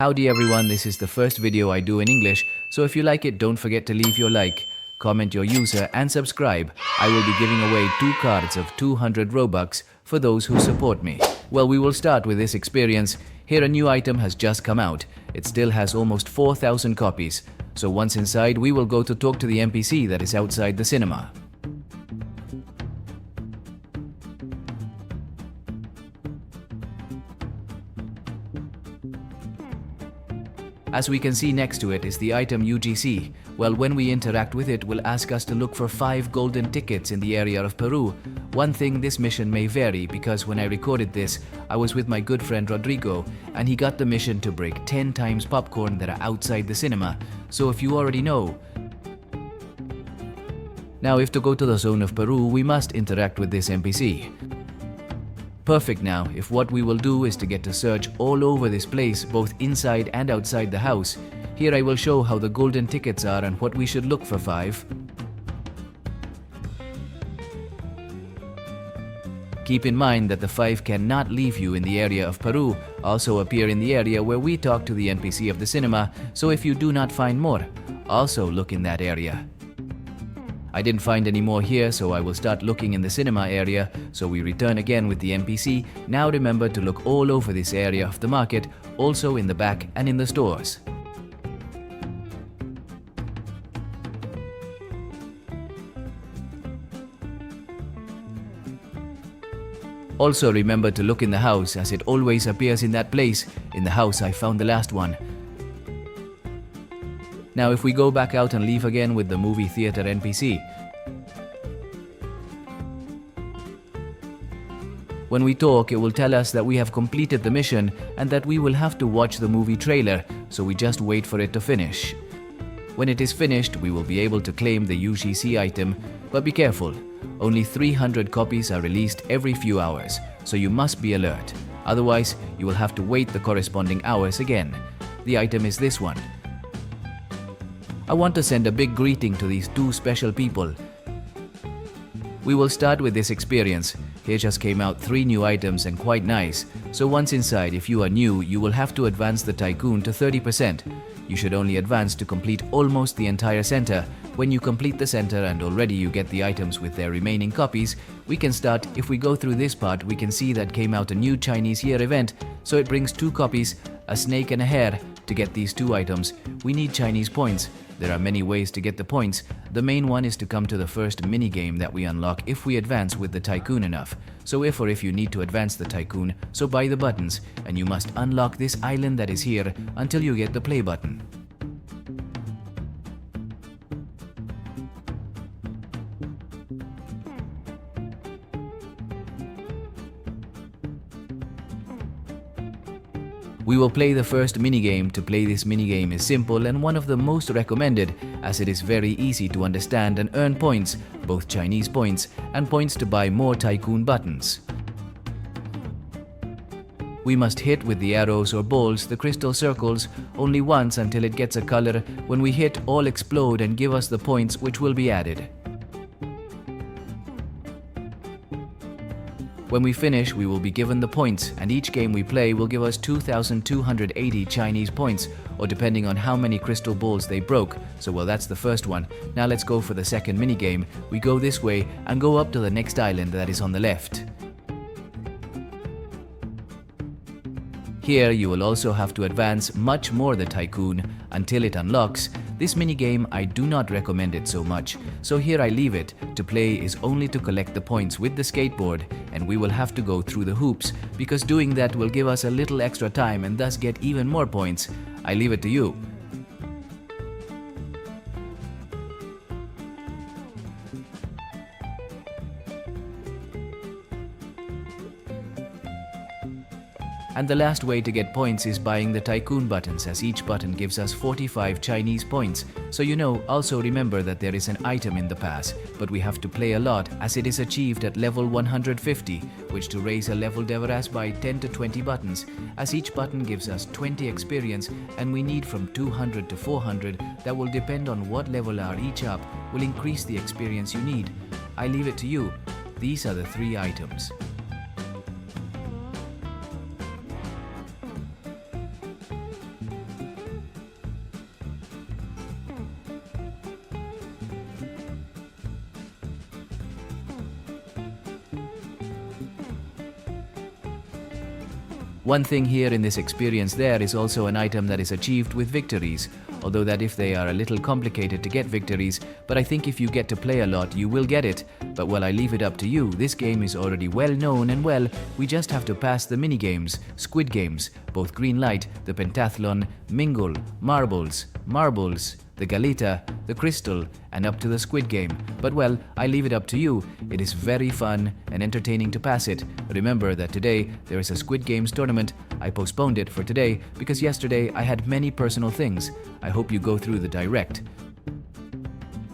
Howdy everyone, this is the first video I do in English, so if you like it, don't forget to leave your like, comment your user and subscribe. I will be giving away 2 cards of 200 Robux for those who support me. Well, we will start with this experience. Here a new item has just come out. It still has almost 4,000 copies. So once inside, we will go to talk to the NPC that is outside the cinema. As we can see next to it is the item UGC. Well, when we interact with it, will ask us to look for 5 golden tickets in the area of Peru. One thing, this mission may vary because when I recorded this, I was with my good friend Rodrigo and he got the mission to break 10 times popcorn that are outside the cinema. So if you already know. Now if to go to the zone of Peru, we must interact with this NPC. Perfect. Now, if what we will do is to get to search all over this place, both inside and outside the house. Here I will show how the golden tickets are and what we should look for 5. Keep in mind that the 5 cannot leave you in the area of Peru, also appear in the area where we talk to the NPC of the cinema, so if you do not find more, also look in that area. I didn't find any more here, so I will start looking in the cinema area, so we return again with the NPC. Now remember to look all over this area of the market, also in the back and in the stores. Also remember to look in the house, as it always appears in that place. In the house I found the last one. Now if we go back out and leave again with the movie theater NPC. When we talk, it will tell us that we have completed the mission and that we will have to watch the movie trailer, so we just wait for it to finish. When it is finished, we will be able to claim the UGC item, but be careful. Only 300 copies are released every few hours, so you must be alert. Otherwise, you will have to wait the corresponding hours again. The item is this one. I want to send a big greeting to these 2 special people. We will start with this experience. Here just came out 3 new items and quite nice. So once inside, if you are new, you will have to advance the Tycoon to 30%. You should only advance to complete almost the entire center. When you complete the center and already you get the items with their remaining copies, we can start. If we go through this part, we can see that came out a new Chinese Year event. So it brings 2 copies, a snake and a hare. To get these 2 items, we need Chinese points. There are many ways to get the points. The main one is to come to the first minigame that we unlock if we advance with the Tycoon enough. So if you need to advance the Tycoon, so buy the buttons, and you must unlock this island that is here until you get the play button. We will play the first minigame. To play this minigame is simple and one of the most recommended, as it is very easy to understand and earn points, both Chinese points and points to buy more Tycoon buttons. We must hit with the arrows or balls the crystal circles only once until it gets a color. When we hit, all explode and give us the points which will be added. When we finish, we will be given the points, and each game we play will give us 2,280 Chinese points, or depending on how many crystal balls they broke. So well, that's the first one. Now let's go for the second minigame. We go this way and go up to the next island that is on the left. Here you will also have to advance much more the Tycoon until it unlocks. This minigame, I do not recommend it so much, so here I leave it. To play is only to collect the points with the skateboard, and we will have to go through the hoops, because doing that will give us a little extra time and thus get even more points. I leave it to you. And the last way to get points is buying the Tycoon buttons, as each button gives us 45 Chinese points. So also remember that there is an item in the pass, but we have to play a lot as it is achieved at level 150, which to raise a level deveras by 10 to 20 buttons, as each button gives us 20 experience and we need from 200 to 400. That will depend on what level are each up, will increase the experience you need. I leave it to you. These are the 3 items. One thing here in this experience there is also an item that is achieved with victories, although that if they are a little complicated to get victories, but I think if you get to play a lot you will get it. But well, I leave it up to you. This game is already well known and well, we just have to pass the minigames, Squidgames, both green light, the pentathlon, mingle, marbles, the galita, the crystal, and up to the squid game. But well, I leave it up to you. It is very fun and entertaining to pass it. Remember that today there is a Squid Games tournament. I postponed it for today because yesterday I had many personal things. I hope you go through the direct.